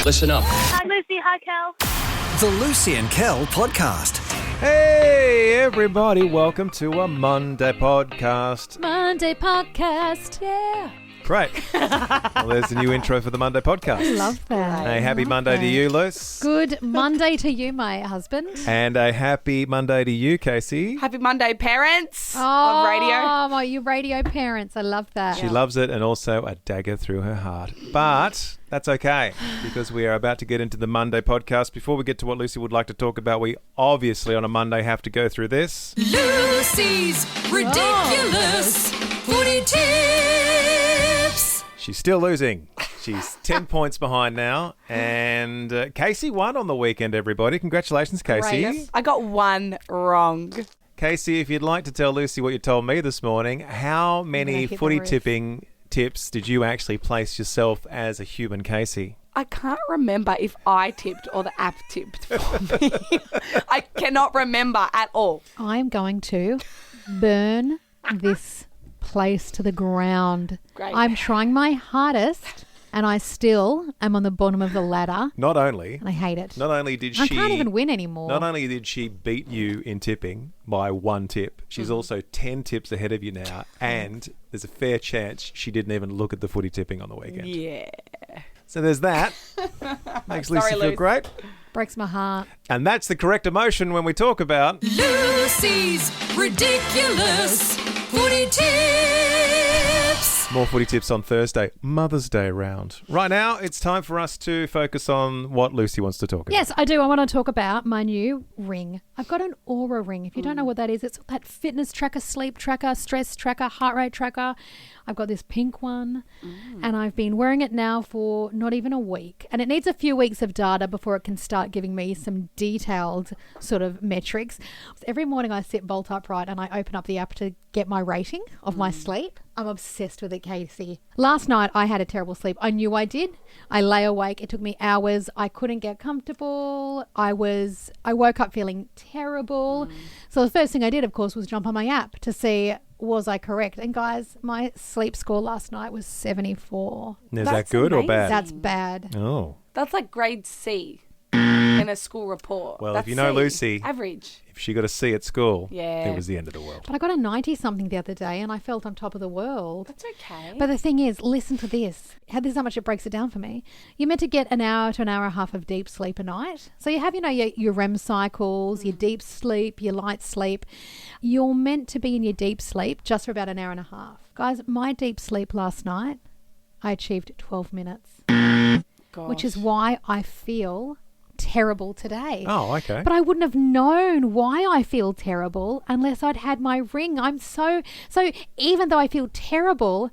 Listen up. Hi, Lucy. Hi, Kel. The Lucy and Kel podcast. Hey, everybody. Welcome to a Monday podcast. Monday podcast, yeah. Great. Well, there's a new intro for the Monday podcast. I love that. A happy Monday to you, Luce. Good Monday to you, my husband. And a happy Monday to you, Casey. Happy Monday, parents of radio. Oh, my, you radio parents. I love that. She loves it, and also a dagger through her heart. But that's okay, because we are about to get into the Monday podcast. Before we get to what Lucy would like to talk about, we obviously on a Monday have to go through this. Lucy's Ridiculous Footy Tips. She's still losing. She's 10 points behind now. And Casey won on the weekend, everybody. Congratulations, Casey. Great. I got one wrong. Casey, if you'd like to tell Lucy what you told me this morning, how gonna many hit the footy roof. tipping tips did you actually place yourself as a human, Casey? I can't remember if I tipped or the app tipped for me. I cannot remember at all. I am going to burn this place to the ground. Great. I'm trying my hardest, and I still am on the bottom of the ladder, Not only and I hate it. did I she can't even win anymore. Not only did she beat you in tipping by one tip, she's also 10 tips ahead of you now, and there's a fair chance she didn't even look at the footy tipping on the weekend. Yeah. So there's that. Makes Sorry, Lucy feel Luce. great. Breaks my heart. And that's the correct emotion when we talk about... Lucy's Ridiculous Footy Tips. More footy tips on Thursday, Mother's Day round. Right now, it's time for us to focus on what Lucy wants to talk about. Yes, I do. I want to talk about my new ring. I've got an Oura Ring. If you don't know what that is, it's that fitness tracker, sleep tracker, stress tracker, heart rate tracker. I've got this pink one, and I've been wearing it now for not even a week. And it needs a few weeks of data before it can start giving me some detailed sort of metrics. Every morning I sit bolt upright and I open up the app to get my rating of my sleep. I'm obsessed with it, Casey. Last night I had a terrible sleep. I knew I did. I lay awake. It took me hours. I couldn't get comfortable. I woke up feeling terrible. So the first thing I did, of course, was jump on my app to see, was I correct? And guys, my sleep score last night was 74. Is That's that good or amazing. bad? That's bad. Oh. That's like grade C in a school report. Well, That's if you know C. Lucy- Average. If she got a C at school, Yeah. it was the end of the world. But I got a 90-something the other day and I felt on top of the world. That's okay. But the thing is, listen to this. This is how much it breaks it down for me. You're meant to get an hour to an hour and a half of deep sleep a night. So you have, your REM cycles, your deep sleep, your light sleep. You're meant to be in your deep sleep just for about an hour and a half. Guys, my deep sleep last night, I achieved 12 minutes, which is why I feel terrible today. Oh, okay. But I wouldn't have known why I feel terrible unless I'd had my ring. I'm so even though I feel terrible,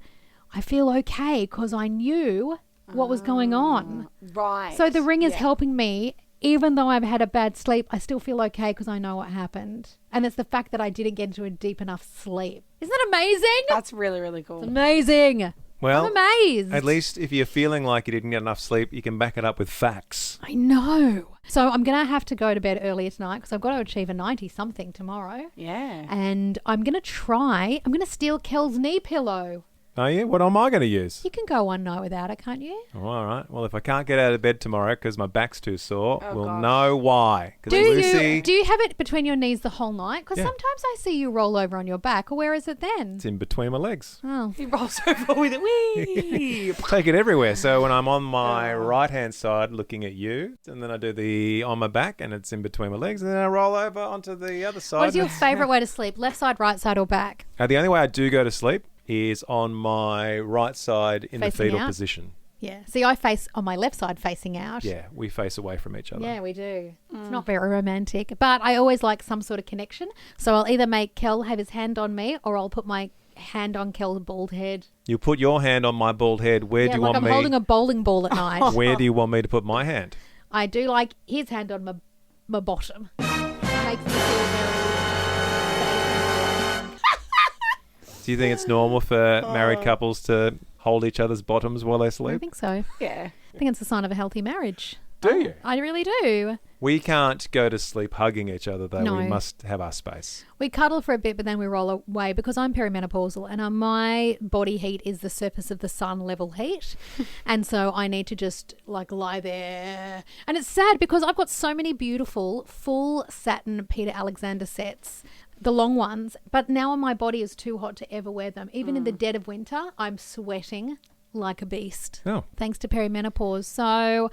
I feel okay because I knew what was going on. Right. So the ring is helping me. Even though I've had a bad sleep, I still feel okay because I know what happened. And it's the fact that I didn't get into a deep enough sleep. Isn't that amazing? That's really, really cool. It's amazing. Well, I'm amazed. at least if you're feeling like you didn't get enough sleep, you can back it up with facts. I know. So I'm going to have to go to bed earlier tonight because I've got to achieve a 90-something tomorrow. Yeah. And I'm going to steal Kel's knee pillow. Oh, yeah? What am I going to use? You can go one night without it, can't you? Oh, all right. Well, if I can't get out of bed tomorrow because my back's too sore, we'll gosh. know why. 'Cause Do Lucy, you have it between your knees the whole night? Because Yeah. sometimes I see you roll over on your back. Or where is it then? it's in between my legs. Oh, He rolls over with it. Whee! Take it everywhere. So when I'm on my right-hand side looking at you, and then I do the on my back, and it's in between my legs, and then I roll over onto the other side. what is your favourite way to sleep? Left side, right side, or back? The only way I do go to sleep is on my right side in the Facing fetal out? position. Yeah. See, I face on my left side facing out. Yeah, we face away from each other. Yeah, we do. It's not very romantic, but I always like some sort of connection. So I'll either make Kel have his hand on me, or I'll put my hand on Kel's bald head. You put your hand on my bald head. Where do you like want I'm me? holding a bowling ball at night. Where do you want me to put my hand? I do like his hand on my bottom. Makes me feel very. Do you think it's normal for married couples to hold each other's bottoms while they I sleep? think so. Yeah. I think it's a sign of a healthy marriage. Do you? I really do. We can't go to sleep hugging each other, though. No. We must have our space. We cuddle for a bit, but then we roll away because I'm perimenopausal and my body heat is the surface of the sun level heat. And so I need to just like lie there. And it's sad because I've got so many beautiful full satin Peter Alexander sets, the long ones, but now my body is too hot to ever wear them. Even in the dead of winter, I'm sweating like a beast. Oh. Thanks to perimenopause. So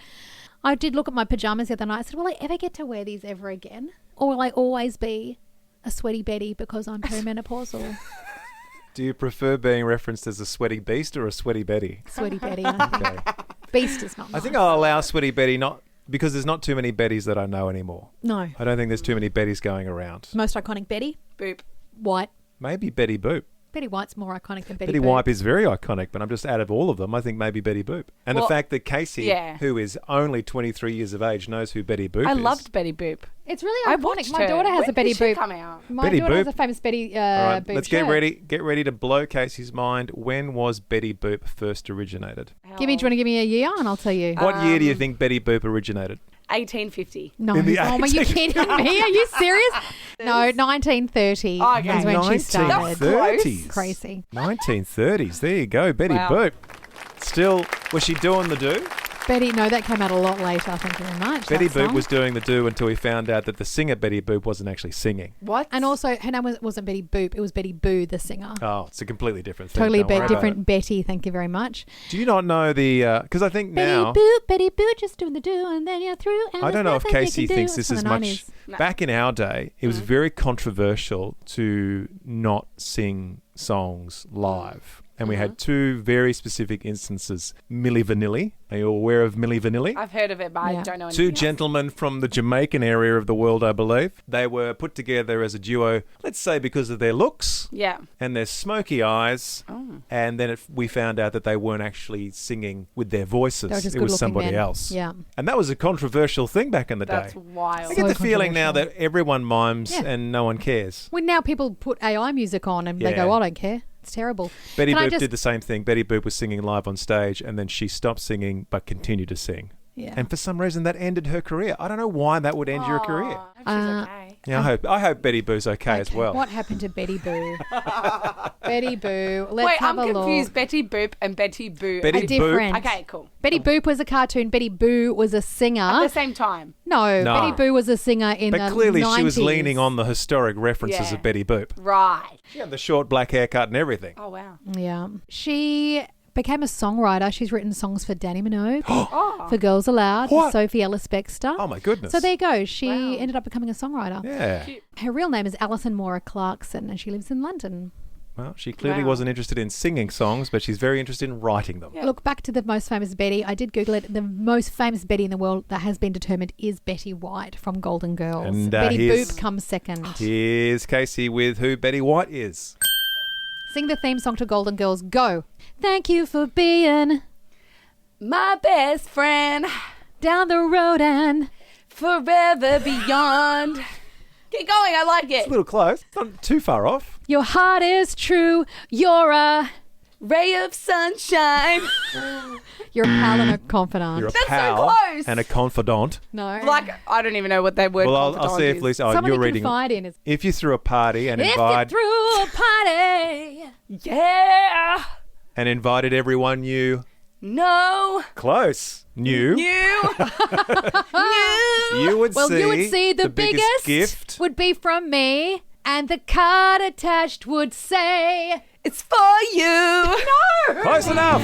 I did look at my pajamas the other night. I said, will I ever get to wear these ever again? Or will I always be a sweaty Betty because I'm perimenopausal? Do you prefer being referenced as a sweaty beast or a sweaty Betty? Sweaty Betty, I think. Okay. Beast is not I nice. think I'll allow sweaty Betty not because there's not too many Bettys that I know anymore. No. I don't think there's too many Bettys going around. Most iconic Betty? Boop. White. Maybe Betty Boop. Betty White's more iconic than Betty Betty Boop. White is very iconic, but I'm just out of all of them, I think maybe Betty Boop. And the Well, fact that Casey, yeah. who is only 23 years of age, knows who Betty Boop I is. loved Betty Boop. It's really I iconic. watched My her. daughter has When a Betty did she Boop. come out? My Betty daughter has Boop. a famous Betty All right, Boop let's shirt. get ready to blow Casey's mind. When was Betty Boop first originated? Do you want to give me a year and I'll tell you? What year do you think Betty Boop originated? 1850. No. in the Oh, are you 18th? kidding me? Are you serious? No, 1930 Oh, okay. is when she started. 1930s. Crazy. 1930s. There you go, Betty Wow. Boop. Still, was she doing the do? Betty, no, that came out a lot later. Thank you very much. Betty that Boop song. was doing the do until we found out that the singer Betty Boop wasn't actually singing. What? And also, her name wasn't Betty Boop. It was Betty Boo, the singer. Oh, it's a completely different thing. Totally Don't worry about different it. Betty. Thank you very much. Do you not know the? Because I think now Betty Boo, just doing the do, and then you're through. And I don't know if there's nothing Casey you can thinks do. this It's is from the much. 90s. No. Back in our day, it was very controversial to not sing songs live. And we had two very specific instances. Milli Vanilli. Are you aware of Milli Vanilli? I've heard of it, but Yeah. I don't know Two anything else. gentlemen from the Jamaican area of the world, I believe. They were put together as a duo, let's say because of their looks Yeah. and their smoky eyes. Oh. And then we found out that they weren't actually singing with their voices. They were just It was good-looking somebody men. else. Yeah. And that was a controversial thing back in the That's day. wild. I get So the feeling now that controversial. everyone mimes Yeah. and no one cares. Well, now people put AI music on and they Yeah. go, I don't care. It's terrible. Betty Can I Boop just- did the same thing. Betty Boop was singing live on stage and then she stopped singing but continued to sing. Yeah. And for some reason that ended her career. I don't know why that would end your career. Aw, I hope she's okay. Yeah, I hope Betty Boo's okay as well. What happened to Betty Boo? Betty Boo. Let's Wait, have I'm a confused. look. Betty Boop and Betty Boo. Betty Are different. Okay, cool. Betty Boop was a cartoon. Betty Boo was a singer. At the same time. No, No. Betty Boo was a singer in But the clearly 90s. she was leaning on the historic references Yeah. of Betty Boop. Right. She had the short black haircut and everything. Oh, wow. Yeah. She became a songwriter. She's written songs for Danny Minogue, Oh. for Girls Aloud, What? Sophie Ellis Bextor. Oh my goodness. So there you go. She Wow. ended up becoming a songwriter. Yeah. Her real name is Alison Mora Clarkson, and she lives in London. Well, she clearly Wow. wasn't interested in singing songs, but she's very interested in writing them. Yeah. Look, back to the most famous Betty. I did Google it. The most famous Betty in the world that has been determined is Betty White from Golden Girls. And, Betty here's- Boop comes second. Here's Casey with who Betty White is. Sing the theme song to Golden Girls. Go. Thank you for being My best friend. down the road and Forever beyond. Keep going. I like It's a it. little close. Not too far off. your heart is true. You're a Ray of sunshine. pal and a confidant. You're a That's so pal close. and a confidant. No. Like, I don't even know what that word Well, I'll confidant see if is. Lisa. Oh, Someone you're you reading. confide in is. If you threw a party and If you threw a party. Yeah. invited everyone you No. close knew, You. you would Well, see you would see the biggest gift. would be from me, and the card attached would say, It's for you. No. Close enough.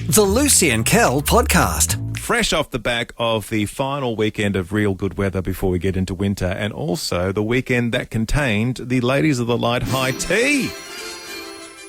The Lucy and Kel podcast. Fresh off the back of the final weekend of real good weather before we get into winter, and also the weekend that contained the Ladies of the Light High Tea,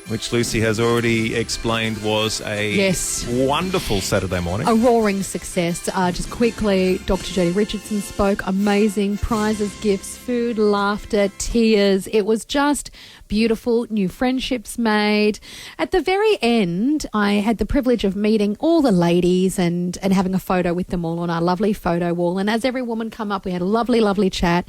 which Lucy has already explained was a Yes. wonderful Saturday morning. a roaring success. Just quickly, Dr. Jodie Richardson spoke. Amazing prizes, gifts, food, laughter, tears. It was just beautiful, new friendships made. At the very end, I had the privilege of meeting all the ladies and having a photo with them all on our lovely photo wall. And as every woman come up, we had a lovely, lovely chat.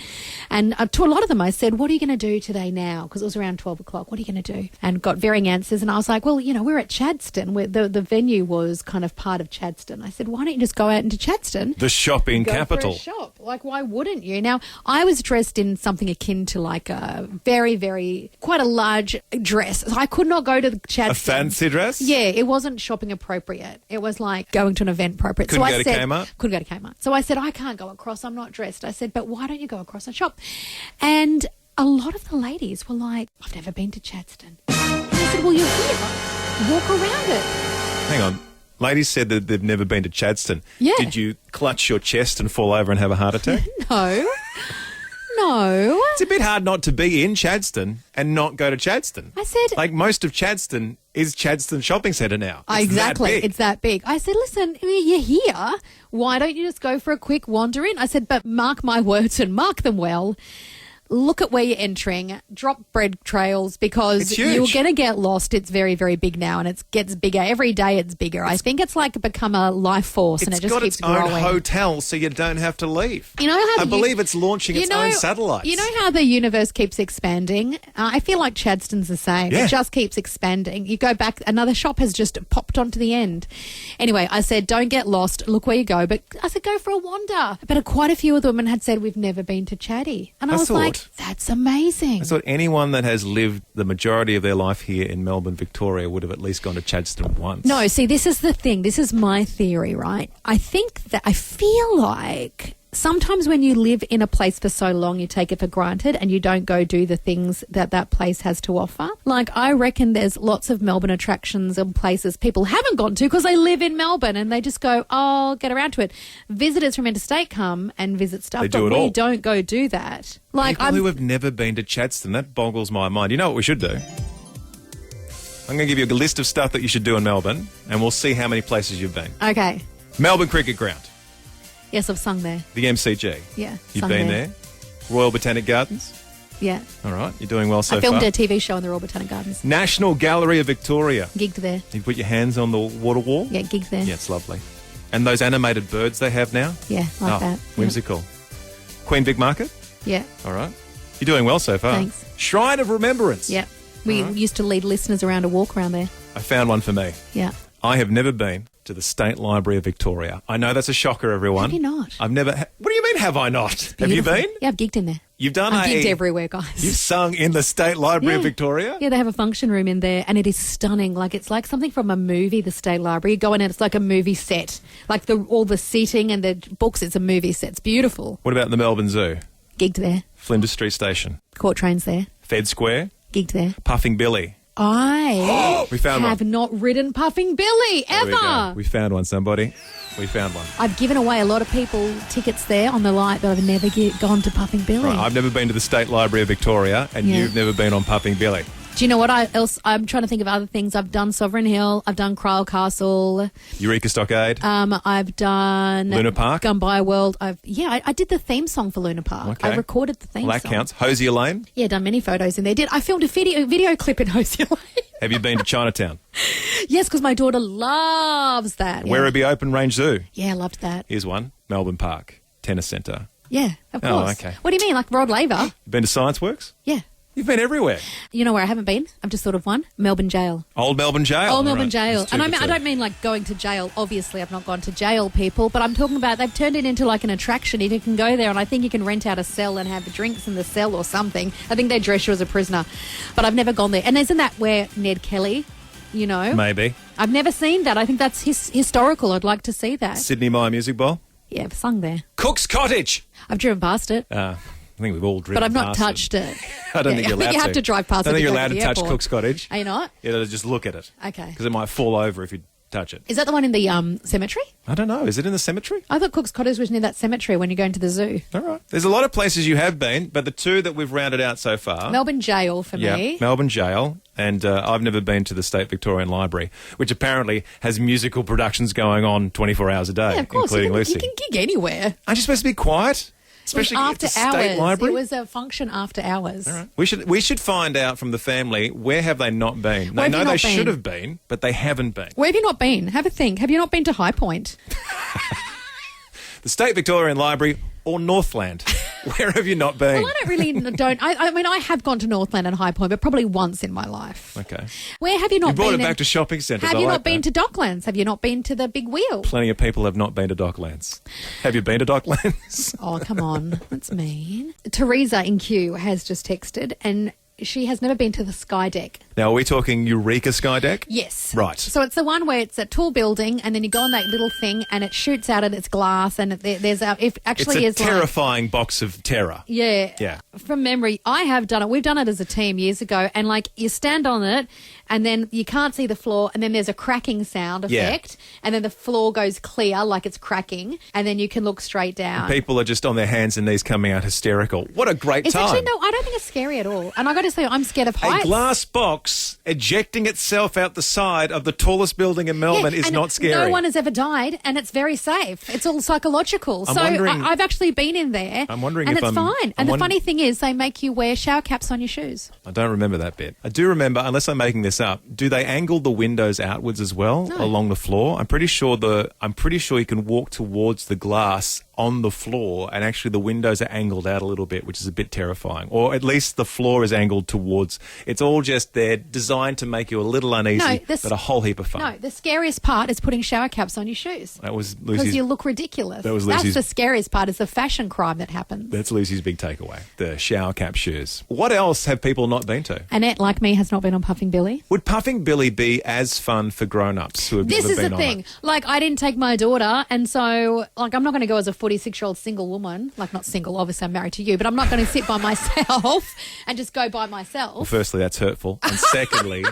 And to a lot of them, I said, what are you going to do today now? Because it was around 12 o'clock. What are you going to do? And got varying answers, and I was like, well, we're at Chadstone. Where the venue was kind of part of Chadstone. I said, why don't you just go out into Chadstone? The shopping Go capital. for a shop. Like, why wouldn't you? Now, I was dressed in something akin to like a very, very, quite a large dress. So I could not go to the Chadstone. A fancy dress? Yeah, it wasn't shopping appropriate. It was like going to an event appropriate. Couldn't so go I to said, Kmart? Couldn't go to Kmart. So I said, I can't go across. I'm not dressed. I said, but why don't you go across and shop? And a lot of the ladies were like, I've never been to Chadstone. And I said, well, you're here. Walk around it. Hang on. Ladies said that they've never been to Chadstone. Yeah. Did you clutch your chest and fall over and have a heart attack? No. No. It's a bit hard not to be in Chadstone and not go to Chadstone. I said... Like, most of Chadstone is Chadstone Shopping Centre now. It's exactly. that big. It's that big. I said, listen, you're here. Why don't you just go for a quick wander in? I said, but mark my words and mark them well. Look at where you're entering. Drop bread trails because It's huge. you're going to get lost. It's very, very big now, and it gets bigger. Every day it's bigger. I think it's like become a life force, and it just keeps got its growing. own hotel, so you don't have to leave. You know how I believe it's launching its own satellites. You know how the universe keeps expanding? I feel like Chadstone's the same. Yeah. It just keeps expanding. You go back, another shop has just popped onto the end. Anyway, I said, don't get lost. Look where you go. But I said, go for a wander. But quite a few of the women had said, we've never been to Chatty. And I was like, that's amazing. I thought anyone that has lived the majority of their life here in Melbourne, Victoria, would have at least gone to Chadstone once. No, see, this is the thing. This is my theory, right? I feel like sometimes when you live in a place for so long, you take it for granted and you don't go do the things that place has to offer. Like, I reckon there's lots of Melbourne attractions and places people haven't gone to because they live in Melbourne and they just go, oh, I'll get around to it. Visitors from interstate come and visit stuff, They do but it we all. don't go do that. Like, People who have never been to Chadstone, that boggles my mind. You know what we should do? I'm going to give you a list of stuff that you should do in Melbourne, and we'll see how many places you've been. Okay. Melbourne Cricket Ground, Yes, I've sung there. the MCG. Yeah. You've sung been there. Royal Botanic Gardens. Yeah. All right, you're doing well so I filmed far. a TV show in the Royal Botanic Gardens. National Gallery of Victoria. Gigged there. You put your hands on the water wall. Yeah, gigged there. Yeah, it's lovely. And those animated birds they have now. Yeah, like that. Whimsical. Queen Vic Market. Yeah. All right. You're doing well so far. Thanks. Shrine of Remembrance. Yeah. We used to lead listeners around a walk around there. I found one for me. Yeah. I have never been to the State Library of Victoria. I know that's a shocker, everyone. Have you not? I've never. What do you mean, have I not? Have you Beautiful. been? Yeah, I've gigged in there. You've done I've gigged everywhere, guys. You've sung in the State Library of Yeah. Victoria? Yeah, they have a function room in there and it is stunning. Like, it's like something from a movie, the State Library. You go in and it's like a movie set. Like all the seating and the books, it's a movie set. It's beautiful. What about the Melbourne Zoo? Gigged there. Flinders Street Station? Court trains there. Fed Square? Gigged there. Puffing Billy? I We found have one. not ridden Puffing Billy There we go. ever. We found one, somebody. We found one. I've given away a lot of people tickets there on the light, but I've never gone to Puffing Billy. Right, I've never been to the State Library of Victoria, and Yeah. you've never been on Puffing Billy. Do you know what else? I'm trying to think of other things. I've done Sovereign Hill. I've done Cryle Castle. Eureka Stockade? I've done Luna Park? Gumbaya World. I did the theme song for Luna Park. Okay. I recorded the theme Well, that song. counts. Hosier Lane? Yeah, done many photos in there. I filmed a video clip in Hosier Lane. Have you been to Chinatown? Yes, because my daughter loves that. Yeah. Werribee Open Range Zoo? Yeah, I loved that. Here's one. Melbourne Park. Tennis Centre. Yeah, of Oh, course. okay. What do you mean, like Rod Laver? You been to Science Works? Yeah. You've been everywhere. You know where I haven't been? I've just thought of one. Melbourne Jail. Old Melbourne Jail. Old Melbourne Right. Jail. That's two And for I two. don't mean like going to jail. Obviously, I've not gone to jail, people, but I'm talking about they've turned it into like an attraction. You can go there and I think you can rent out a cell and have drinks in the cell or something. I think they dress you as a prisoner. But I've never gone there. And isn't that where Ned Kelly, you know? Maybe. I've never seen that. I think that's historical. I'd like to see that. Sydney Mire Music Bowl. Yeah, I've sung there. Cook's Cottage. I've driven past it. I think we've all driven But I've not past touched it. I don't Yeah, think you're I think allowed you have to drive past I it don't think to you're go allowed to to the touch airport. Cook's Cottage. Are you not? Yeah, just look at it. Okay. Because it might fall over if you touch it. Is that the one in the cemetery? I don't know. Is it in the cemetery? I thought Cook's Cottage was near that cemetery when you go into the zoo. All right. There's a lot of places you have been, but the two that we've rounded out so far. Melbourne Jail for me. Melbourne Jail. And I've never been to the State Victorian Library, which apparently has musical productions going on 24 hours a day, Yeah, of course. including Lucy. You can gig anywhere. Aren't you supposed to be quiet? Especially at after the State hours. Library? It was a function after hours. All right. We should find out from the family, where have they not been? They Where have know you they not should been? have been, but they haven't been. Where have you not been? Have a think. Have you not been to High Point? The State Victorian Library or Northland? Where have you not been? Well, I mean, I have gone to Northland and High Point, but probably once in my life. Okay. Where have you not You brought been? it back to shopping centres. Have I you like not been that. to Docklands? Have you not been to the Big Wheel? Plenty of people have not been to Docklands. Have you been to Docklands? Oh, come on. That's mean. Teresa in Q has just texted, and she has never been to the Sky Deck. Now, are we talking Eureka Sky Deck? Yes. Right. So it's the one where it's a tall building, and then you go on that little thing, and it shoots out and it's glass, and there's It's a terrifying box of terror. Yeah. Yeah. From memory, I have done it. We've done it as a team years ago, and like you stand on it, and then you can't see the floor, and then there's a cracking sound effect, and then the floor goes clear like it's cracking, and then you can look straight down. People are just on their hands and knees coming out hysterical. What a great It's time. actually, no, I don't think it's scary at all. And I got to say, I'm scared of heights. A glass box ejecting itself out the side of the tallest building in Melbourne is and not scary. No one has ever died, and it's very safe. It's all psychological. I'm so wondering- I've actually been in there. I'm wondering and if it's I'm- fine. I'm And the won- funny thing is, they make you wear shower caps on your shoes. I don't remember that bit. I do remember, unless I'm making this up, do they angle the windows outwards as well along the floor? I'm pretty sure you can walk towards the glass on the floor, and actually the windows are angled out a little bit, which is a bit terrifying. Or at least the floor is angled towards. It's all just they're designed to make you a little uneasy, but a whole heap of fun. No, the scariest part is putting shower caps on your shoes. That was Because Lucy's. you look ridiculous. That was That's Lucy's- the scariest part, is the fashion crime that happens. That's Lucy's big takeaway: the shower cap shoes. What else have people not been to? Annette, like me, has not been on Puffing Billy. Would Puffing Billy be as fun for grown-ups who have This never is been the on thing. it? Like, I didn't take my daughter, and so, like, I'm not going to go as a 46-year-old single woman. Like, not single, obviously I'm married to you, but I'm not going to sit by myself and just go by myself. Well, firstly, that's hurtful. And secondly,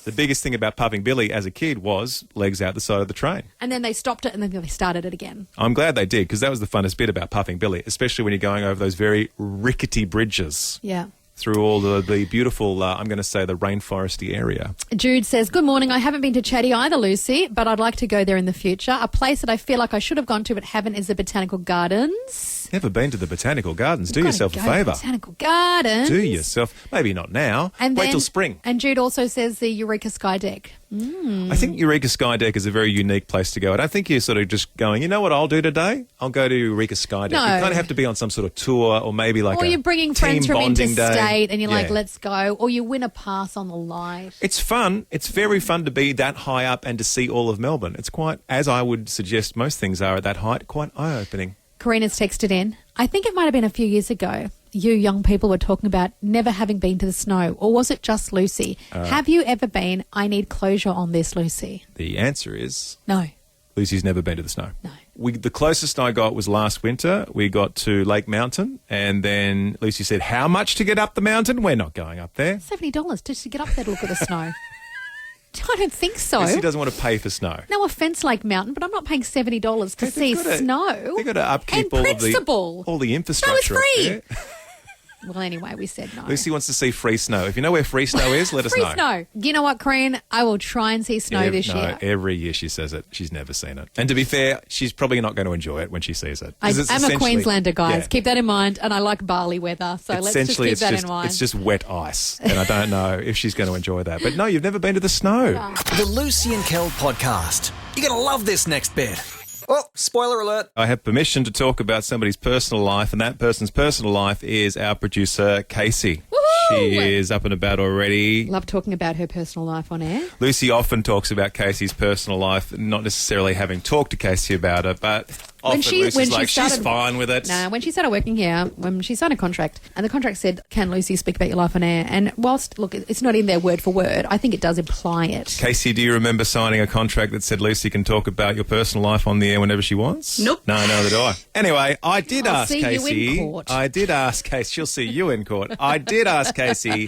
the biggest thing about Puffing Billy as a kid was legs out the side of the train. And then they stopped it, and then they started it again. I'm glad they did, because that was the funnest bit about Puffing Billy, especially when you're going over those very rickety bridges Yeah. through all the beautiful, I'm going to say, the rainforesty area. Jude says, good morning. I haven't been to Chatty either, Lucy, but I'd like to go there in the future. A place that I feel like I should have gone to but haven't is the Botanical Gardens. Never been to the Botanical Gardens. Do Gotta yourself a go to favour. Botanical Gardens. Do yourself. Maybe not now. And Wait then- till spring. And Jude also says the Eureka Sky Deck. I think Eureka Sky Deck is a very unique place to go. I don't think you're sort of just going, you know what I'll do today? I'll go to Eureka Sky Deck. No. You kind of have to be on some sort of tour, or maybe like Or you're bringing friends team from bonding day. interstate and you're like, Yeah. let's go. Or you win a pass on the light. It's fun. It's very fun to be that high up and to see all of Melbourne. It's quite, as I would suggest most things are at that height, quite eye-opening. Karina's texted in. I think it might have been a few years ago. You young people were talking about never having been to the snow. Or was it just Lucy? Have you ever been? I need closure on this, Lucy. The answer is No. Lucy's never been to the snow. No. The closest I got was last winter. We got to Lake Mountain, and then Lucy said, how much to get up the mountain? We're not going up there. $70 just to get up there to look at the snow. I don't think so. Lucy doesn't want to pay for snow. No offence, Lake Mountain, but I'm not paying $70 to see snow. They've got to upkeep and all principle. of the infrastructure. Snow is free. up there. Well, anyway, we said no. Lucy wants to see free snow. If you know where free snow is, let us Free know. snow. You know what, Corinne? I will try and see snow this year. Every year she says it. She's never seen it. And to be fair, she's probably not going to enjoy it when she sees it. 'Cause it's I'm a essentially- Queenslander, guys. Yeah. Keep that in mind. And I like barley weather, so let's just Essentially, keep that in it's mind. just wet ice. And I don't know if she's going to enjoy that. But no, you've never been to the snow. The Lucy and Kel podcast. You're going to love this next bit. Oh, spoiler alert. I have permission to talk about somebody's personal life, and that person's personal life is our producer, Casey. Woohoo! She is up and about already. Love talking about her personal life on air. Lucy often talks about Casey's personal life, not necessarily having talked to Casey about it, but often Lucy's like, she's fine with it. Nah, when she started working here, when she signed a contract, and the contract said, can Lucy speak about your life on air? And whilst, look, it's not in there word for word, I think it does imply it. Casey, do you remember signing a contract that said Lucy can talk about your personal life on the air whenever she wants? Nope. No, neither do I. Anyway, I did I'll ask see you in Casey. court. I did ask Casey. She'll see you in court. I did ask Casey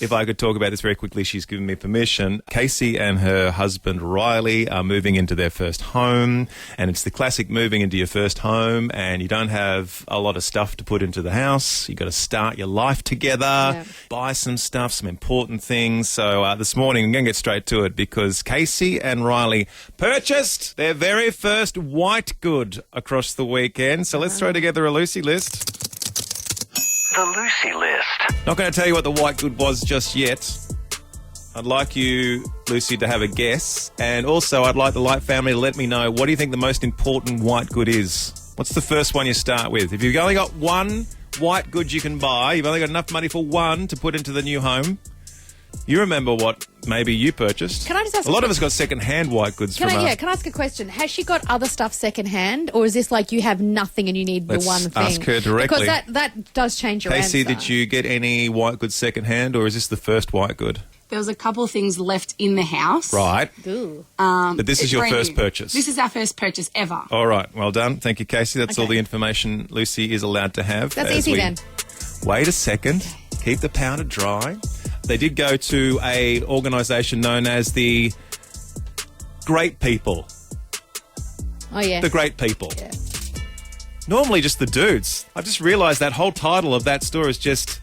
if I could talk about this very quickly. She's given me permission. Casey and her husband Riley are moving into their first home, and it's the classic moving into your first home, and you don't have a lot of stuff to put into the house. You've got to start your life together, buy some stuff, some important things. So this morning, I'm going to get straight to it because Casey and Riley purchased their very first white good across the weekend. So let's throw together a Lucy list. The Lucy list. Not going to tell you what the white good was just yet. I'd like you, Lucy, to have a guess. And also, I'd like the Light family to let me know, what do you think the most important white good is? What's the first one you start with? If you've only got one white good you can buy, you've only got enough money for one to put into the new home, you remember what maybe you purchased. Can I just ask a lot of us got second-hand white goods Can from I ask a question? Has she got other stuff second-hand, or is this like you have nothing and you need Let's the one thing? ask her directly. Because that does change your Casey, answer. did you get any white goods second-hand, or is this the first white good? There was a couple of things left in the house. Right. Ooh. But this is your brand first new. purchase. This is our first purchase ever. All right. Well done. Thank you, Casey. That's all Okay. the information Lucy is allowed to have. That's as easy we then. Wait a second. Keep the powder dry. They did go to a organisation known as the Great People. Oh, yeah. The Great People. Yeah. Normally just the dudes. I've just realised that whole title of that store is just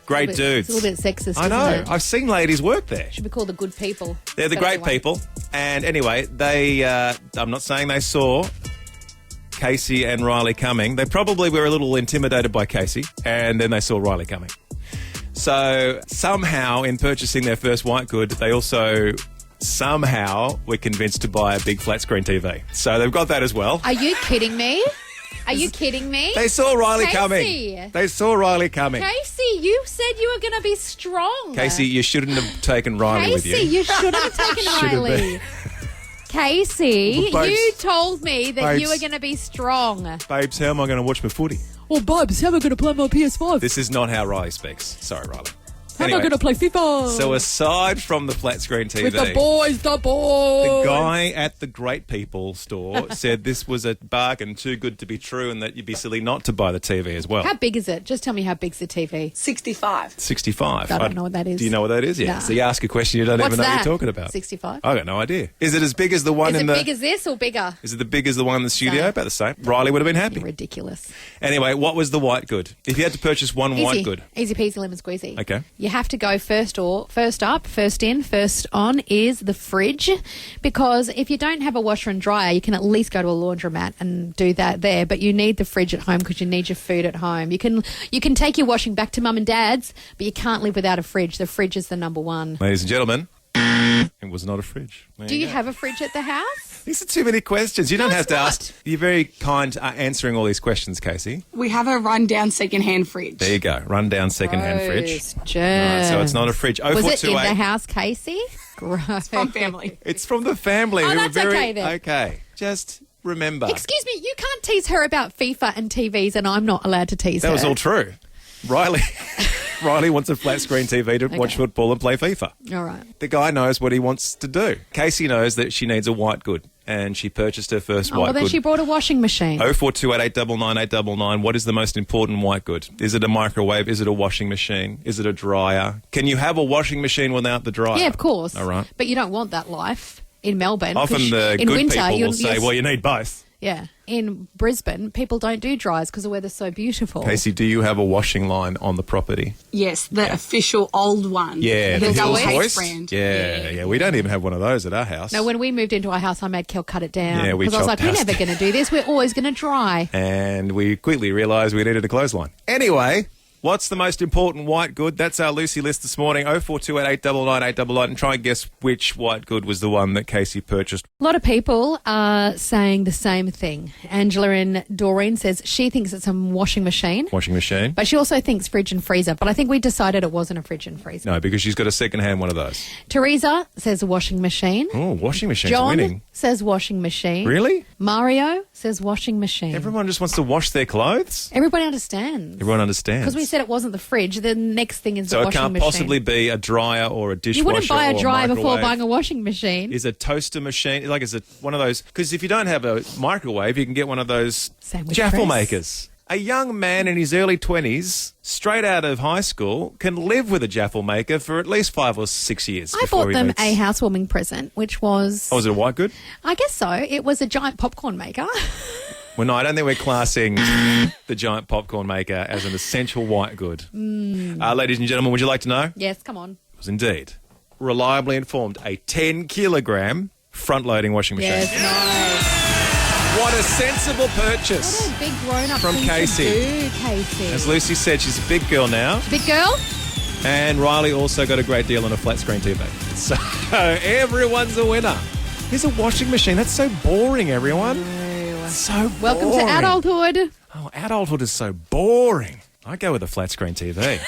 Great Dudes. It's a little bit sexist, I know. isn't it? I've seen ladies work there. Should be called the good people. They're the Better Great way. People. And anyway, they, I'm not saying they saw Casey and Riley coming. They probably were a little intimidated by Casey, and then they saw Riley coming. So somehow, in purchasing their first white good, they also somehow were convinced to buy a big flat screen TV. So they've got that as well. Are you kidding me? Are you kidding me? They saw Riley Casey. coming. They saw Riley coming. Casey, you said you were going to be strong. Casey, you shouldn't have taken Riley with Casey, you. you shouldn't have taken Should have Riley. Casey, Well, babes- you told me that you babes- were going to be strong. Babes, how am I going to watch my footy? Oh, Bubs, how am I going to play my PS5? This is not how Riley speaks. Sorry, Riley. How am I Anyway, going to play FIFA? so aside from the flat screen TV, With the boys. the guy at the Great People store said this was a bargain too good to be true and that you'd be silly not to buy the TV as well. How big is it? Just tell me how big's the TV. 65. 65. I don't know what that is. Do you know what that is? Yeah. Nah. So you ask a question you don't What's even know that? what you're talking about. 65. I got no idea. Is it as big as the one Is in it the... big as this or bigger? Is it the big as the one in the studio? Same. About the same. Riley would have been happy. You're ridiculous. Anyway, what was the white good? If you had to purchase one white good. Easy peasy lemon squeezy. Okay. You have to go first up, first in, first on is the fridge, because if you don't have a washer and dryer, you can at least go to a laundromat and do that there, but you need the fridge at home because you need your food at home. You can take your washing back to mum and dad's, but you can't live without a fridge. The fridge is the number one. Ladies and gentlemen, it was not a fridge. There Do you go. have a fridge at the house? These are too many questions. You don't have it's to not. ask. You're very kind answering all these questions, Casey. We have a rundown second-hand fridge. There you go. Run down second-hand fridge. Gross All right, germs. so it's not a fridge. Was it in the 0428. house, Casey? Gross. From family. It's from the family. Oh, who that's are very, okay then. Okay. Just remember. Excuse me, you can't tease her about FIFA and TVs, and I'm not allowed to tease her. That was all true. Riley wants a flat screen TV to watch football and play FIFA. All right. The guy knows what he wants to do. Casey knows that she needs a white good, and she purchased her first Oh, white well, then good. she brought a washing machine. 0428899899. What is the most important white good? Is it a microwave? Is it a washing machine? Is it a dryer? Can you have a washing machine without the dryer? Yeah, of course. All right. But you don't want that life in Melbourne. Often 'cause the in good winter, people you'll will say, well, you need both. yeah. In Brisbane, people don't do dryers because the weather's so beautiful. Casey, do you have a washing line on the property? Yes, the official old one. Yeah, the the Hills Hills Hills Hoist? brand. Yeah. We don't even have one of those at our house. No, when we moved into our house, I made Kel cut it down. Yeah, we because I was like, chopped we're ours never going to do this. We're always going to dry. And we quickly realised we needed a clothesline. Anyway, what's the most important white good? That's our Lucy list this morning. 0428899899, and try and guess which white good was the one that Casey purchased. A lot of people are saying the same thing. Angela in Doreen says she thinks it's a washing machine, Washing machine? but she also thinks fridge and freezer. But I think we decided it wasn't a fridge and freezer. No, because she's got a second-hand one of those. Teresa says a washing machine. Oh, washing machine's John winning. says washing machine. Really? Mario says washing machine. Everyone just wants to wash their clothes? Everybody understands. Everyone understands. Because we said it wasn't the fridge. The next thing is so the it washing can't machine. possibly be a dryer or a dishwasher. You wouldn't buy a or dryer before microwave. buying a washing machine. Is a toaster machine, like, is it one of those? Because if you don't have a microwave, you can get one of those Sandwich jaffle press. makers. A young man in his early 20s, straight out of high school, can live with a jaffle maker for at least 5 or 6 years. I before bought he them meets- a housewarming present, which was... Oh, was it a white good? I guess so. It was a giant popcorn maker. Well, no, I don't think we're classing the giant popcorn maker as an essential white good. Ladies and gentlemen, would you like to know? Yes, come on. It was indeed reliably informed a 10-kilogram front-loading washing machine. Yes, nice. What a sensible purchase. What a big grown-up From thing Casey. to do, Casey. As Lucy said, she's a big girl now. Big girl? And Riley also got a great deal on a flat screen TV. So everyone's a winner. Here's a washing machine. That's so boring, everyone. So Welcome to boring. adulthood. Oh, adulthood is so boring. I go with a flat screen TV.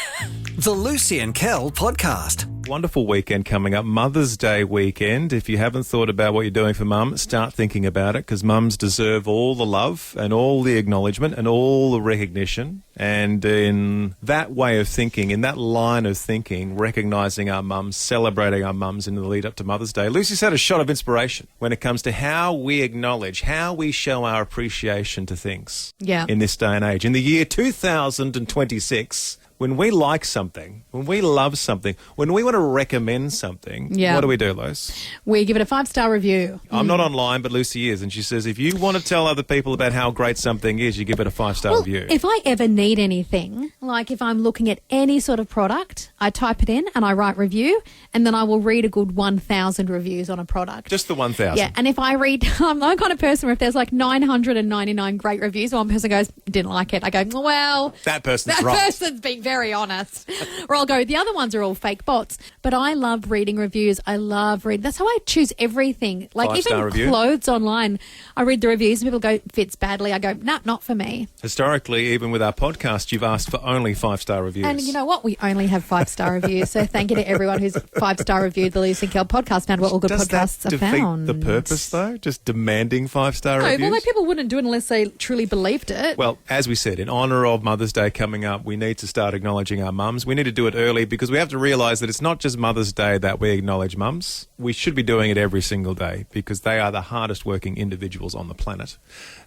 The Lucy and Kel podcast. Wonderful weekend coming up, Mother's Day weekend. If you haven't thought about what you're doing for mum, start thinking about it, because mums deserve all the love and all the acknowledgement and all the recognition. And in that way of thinking, in that line of thinking, recognising our mums, celebrating our mums in the lead up to Mother's Day, Lucy's had a shot of inspiration when it comes to how we acknowledge, how we show our appreciation to things in this day and age. In the year 2026, when we like something, when we love something, when we want to recommend something, what do we do, Luce? We give it a 5-star review. I'm not online, but Lucy is. And she says, if you want to tell other people about how great something is, you give it a 5-star review. If I ever need anything, like if I'm looking at any sort of product, I type it in and I write review, and then I will read a good 1,000 reviews on a product. Just the 1,000? Yeah, and if I read, I'm the kind of person where if there's like 999 great reviews, one person goes, didn't like it, I go, well, That person's that right. person's being very honest. Or I'll go, the other ones are all fake bots. But I love reading reviews. I love reading. That's how I choose everything. Like 5-star even review? clothes online. I read the reviews and people go, fits badly. I go, nah, not for me. Historically, even with our podcast, you've asked for only 5-star reviews. And you know what? We only have 5-star reviews. So thank you to everyone who's 5-star reviewed the Lucy and Kel podcast, found where all good Does podcasts that are defeat found. the purpose, though? Just demanding 5-star No, reviews? well, people wouldn't do it unless they truly believed it. Well, as we said, in honour of Mother's Day coming up, we need to start acknowledging our mums. We need to do it early because we have to realise that it's not just Mother's Day that we acknowledge mums. We should be doing it every single day because they are the hardest working individuals on the planet.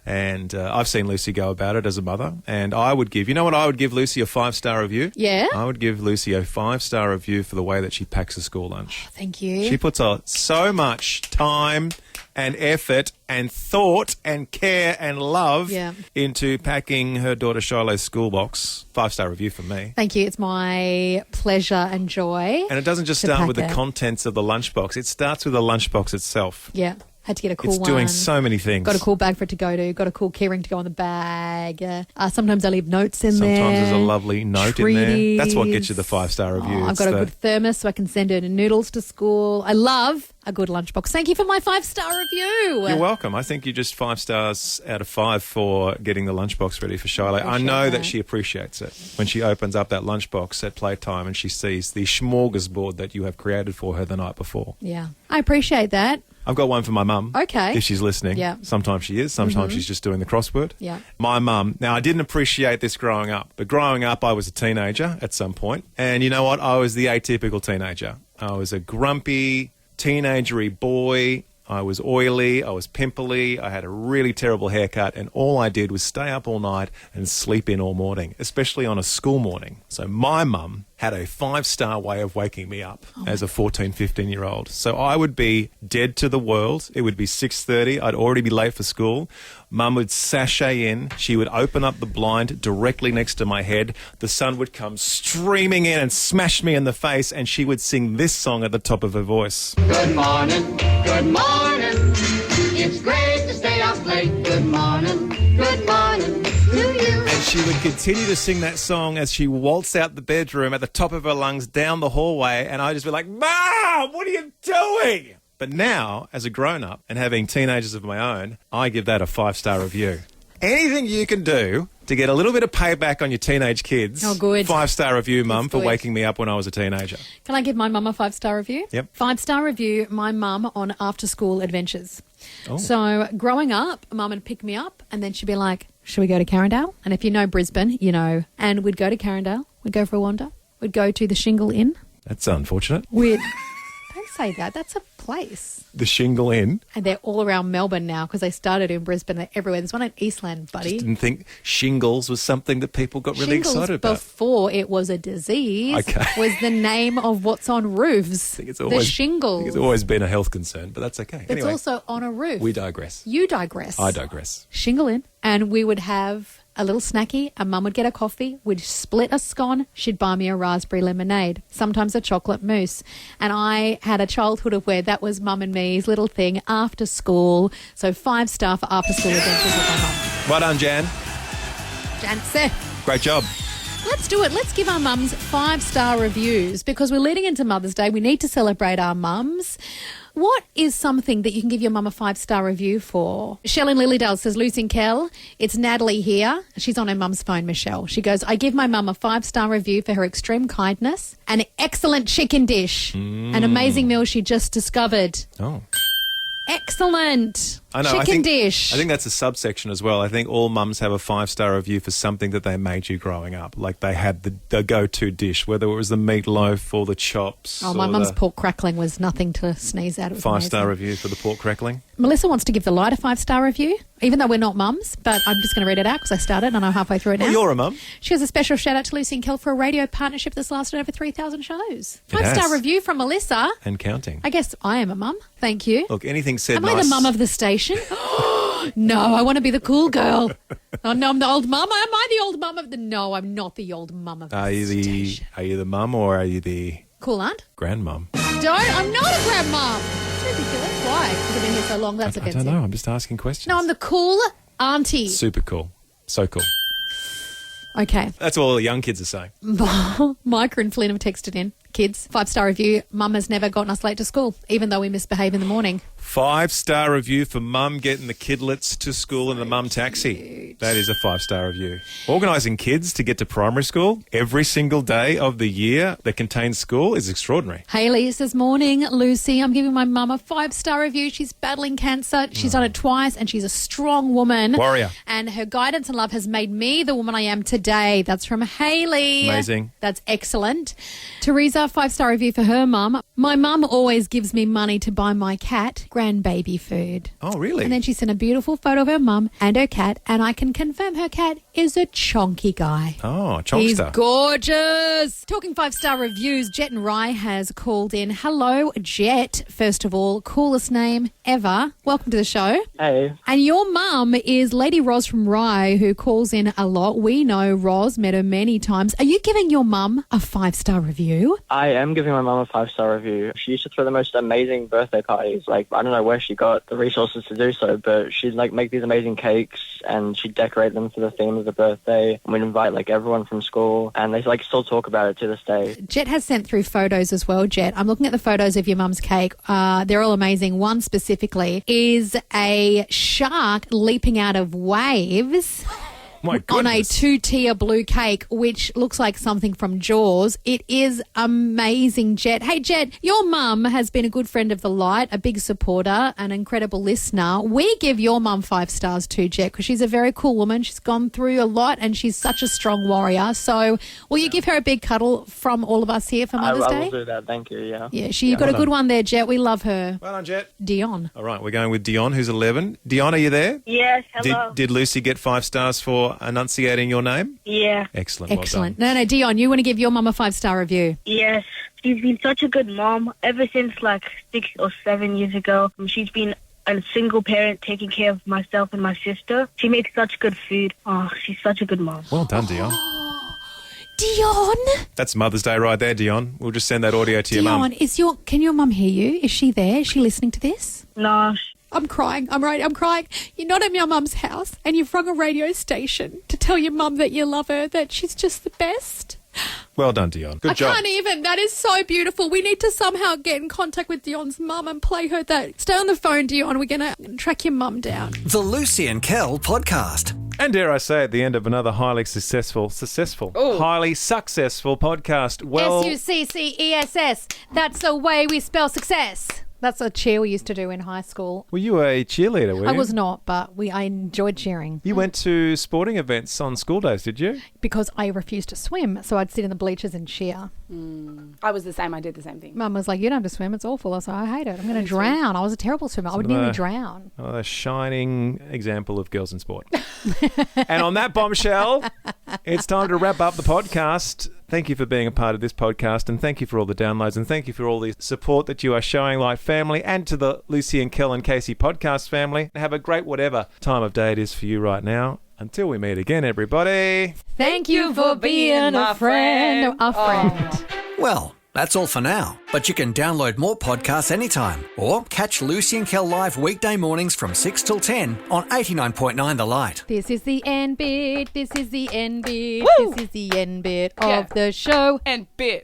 And I've seen Lucy go about it as a mother. And I would give, you know what, I would give Lucy a 5-star review? Yeah? I would give Lucy a 5-star review for the way that she packs a school lunch. Thank you. She puts so much time and effort and thought and care and love into packing her daughter Shiloh's school box. 5-star review from me. Thank you. It's my pleasure and joy. And it doesn't just to start pack with the it. contents of the lunchbox. It starts with the lunchbox itself. Yeah. Had to get a cool It's one. doing so many things. Got a cool bag for it to go to. Got a cool keyring to go on the bag. Sometimes I leave notes in there. Sometimes there's a lovely note in there. That's what gets you the 5-star review. I've got a good thermos so I can send her noodles to school. I love a good lunchbox. Thank you for my 5-star review. You're welcome. I think you're just 5 stars out of 5 for getting the lunchbox ready for Shiloh. I know that she appreciates it when she opens up that lunchbox at playtime and she sees the smorgasbord that you have created for her the night before. Yeah. I appreciate that. I've got one for my mum. Okay. If she's listening. Yeah. Sometimes she is. Sometimes she's just doing the crossword. Yeah. My mum. Now, I didn't appreciate this growing up, but growing up, I was a teenager at some point. And you know what? I was the atypical teenager. I was a grumpy, teenagery boy. I was oily, I was pimply, I had a really terrible haircut, and all I did was stay up all night and sleep in all morning, especially on a school morning. So my mum had a 5-star way of waking me up as a 14, 15-year-old. So I would be dead to the world. It would be 6:30. I'd already be late for school. Mum would sashay in. She would open up the blind directly next to my head. The sun would come streaming in and smash me in the face, and she would sing this song at the top of her voice. Good morning, good morning. It's great to stay up late. Good morning to you. And she would continue to sing that song as she waltzed out the bedroom at the top of her lungs down the hallway, and I'd just be like, Mom, what are you doing? But now, as a grown-up and having teenagers of my own, I give that a 5-star review. Anything you can do to get a little bit of payback on your teenage kids. Oh, good. 5-star review, Mum, for good. waking me up when I was a teenager. Can I give my mum a 5-star review? Yep. 5-star review, my mum on after-school adventures. Oh. So growing up, mum would pick me up and then she'd be like, should we go to Carindale? And if you know Brisbane, you know. And we'd go to Carindale. We'd go for a wander. We'd go to the Shingle Inn. That's unfortunate. Don't say that. That's a place. The Shingle Inn. And they're all around Melbourne now because they started in Brisbane. They're everywhere. There's one in Eastland, buddy. Just didn't think shingles was something that people got really Shingles excited about. before it was a disease Okay. was the name of what's on roofs. I think it's the always, shingles. I think it's always been a health concern, but that's okay. It's Anyway, also on a roof. we digress. You digress. I digress. Shingle in. And we would have a little snacky. And Mum would get a coffee. We'd split a scone. She'd buy me a raspberry lemonade. Sometimes a chocolate mousse. And I had a childhood of where that was Mum and me's little thing after school. So 5-star for after school adventures with my mum. Well done, Jan. Seth. Great job. Let's do it. Let's give our mums 5-star reviews because we're leading into Mother's Day. We need to celebrate our mums. What is something that you can give your mum a 5-star review for? Michelle in Lilydale says, Lucy and Kel, it's Natalie here. She's on her mum's phone, Michelle. She goes, I give my mum a 5-star review for her extreme kindness, an excellent chicken dish, an amazing meal she just discovered. Oh. Excellent. I know. Chicken dish. I think that's a subsection as well. I think all mums have a 5-star review for something that they made you growing up. Like they had the go-to dish, whether it was the meatloaf or the chops. Oh, my or mum's the pork crackling was nothing to sneeze at. It was 5-star amazing. review for the pork crackling. Melissa wants to give The Light a 5-star review, even though we're not mums, but I'm just going to read it out because I started and I'm halfway through it now. Well, you're a mum. She has a special shout out to Lucy and Kel for a radio partnership that's lasted over 3,000 shows. It has. 5-star review from Melissa. And counting. I guess I am a mum. Thank you. Look, anything said Am nice. I the mum of the station? No, I want to be the cool girl. Oh, no, I'm the old mum. Am I the old mum of the... No, I'm not the old mum of the station. Are you the mum or are you the Cool aunt? grandmum? I'm not a grandmum. It's ridiculous. Why? Because I've been here so long. That's I offensive. don't know. I'm just asking questions. No, I'm the cool auntie. Super cool. So cool. Okay. That's all the young kids are saying. Micah and Flynn have texted in. Kids, 5-star review. Mum has never gotten us late to school, even though we misbehave in the morning. 5-star review for mum getting the kidlets to school in the mum taxi. That is a 5-star review. Organising kids to get to primary school every single day of the year that contains school is extraordinary. Hayley says, morning, Lucy. I'm giving my mum a 5-star review. She's battling cancer. She's done it twice and she's a strong woman. Warrior. And her guidance and love has made me the woman I am today. That's from Hayley. Amazing. That's excellent. Teresa, 5-star review for her mum. My mum always gives me money to buy my cat grandbaby food. Oh, really? And then she sent a beautiful photo of her mum and her cat, and I can confirm her cat is a chonky guy. Oh, He's chonkster. gorgeous. Talking 5-star reviews, Jet and Rye has called in. Hello, Jet. First of all, coolest name ever. Welcome to the show. Hey. And your mum is Lady Roz from Rye, who calls in a lot. We know Roz, met her many times. Are you giving your mum a 5-star review? I am giving my mum a 5-star review. She used to throw the most amazing birthday parties. Like, I don't know where she got the resources to do so, but she'd, like, make these amazing cakes, and she'd decorate them for the theme of the birthday. And we'd invite, like, everyone from school, and they, like, still talk about it to this day. Jet has sent through photos as well, Jet. I'm looking at the photos of your mum's cake. They're all amazing. One specifically is a shark leaping out of waves. My On a goodness. 2-tier blue cake, which looks like something from Jaws. It is amazing, Jet. Hey, Jet, your mum has been a good friend of the light, a big supporter, an incredible listener. We give your mum 5 stars too, Jet, because she's a very cool woman. She's gone through a lot and she's such a strong warrior. So will you give her a big cuddle from all of us here for Mother's I Day? will do that, thank you, yeah. Yeah, you got a good one there, Jet. We love her. Well done, Jet. Dion. All right, we're going with Dion, who's 11. Dion, are you there? Yes, hello. Did Lucy get 5 stars for enunciating your name? Yeah, Excellent. Excellent. Well No, Dion, you want to give your mum a 5-star review? yes. She's been such a good mom ever since like 6 or 7 years ago. She's been a single parent taking care of myself and my sister. She makes such good food. Oh, she's such a good mom. done. Well done, Dion. Dion! That's Mother's Day right there, Dion. We'll just send that audio to your mum. Dion, can your mum hear you? Is she there? Is she listening to this? No, I'm crying. I'm crying. You're not at your mum's house and you've rung a radio station to tell your mum that you love her, that she's just the best. Well done, Dion. Good I job. can't even. That is so beautiful. We need to somehow get in contact with Dion's mum and play her that. Stay on the phone, Dion. We're going to track your mum down. The Lucy and Kel podcast. And dare I say, at the end of another highly successful podcast. Well, SUCCESS. That's the way we spell success. That's a cheer we used to do in high school. were you a cheerleader, were you? I was not, but I enjoyed cheering. You went to sporting events on school days, did you? Because I refused to swim, so I'd sit in the bleachers and cheer. I was the same. I did the same thing. Mum was like, you don't have to swim, it's awful. I was like, I hate it. I'm going to drown. I was a terrible swimmer. I would nearly drown. A shining example of girls in sport. And on that bombshell, it's time to wrap up the podcast. Thank you for being a part of this podcast, and thank you for all the downloads, and thank you for all the support that you are showing Light family and to the Lucy and Kel and Casey podcast family. Have a great whatever time of day it is for you right now. Until we meet again, everybody. Thank you for being a friend. A friend. Well, that's all for now. But you can download more podcasts anytime or catch Lucy and Kel live weekday mornings from 6 till 10 on 89.9 The Light. This is the end bit. This is the end bit. This is the end bit of the show. And bit.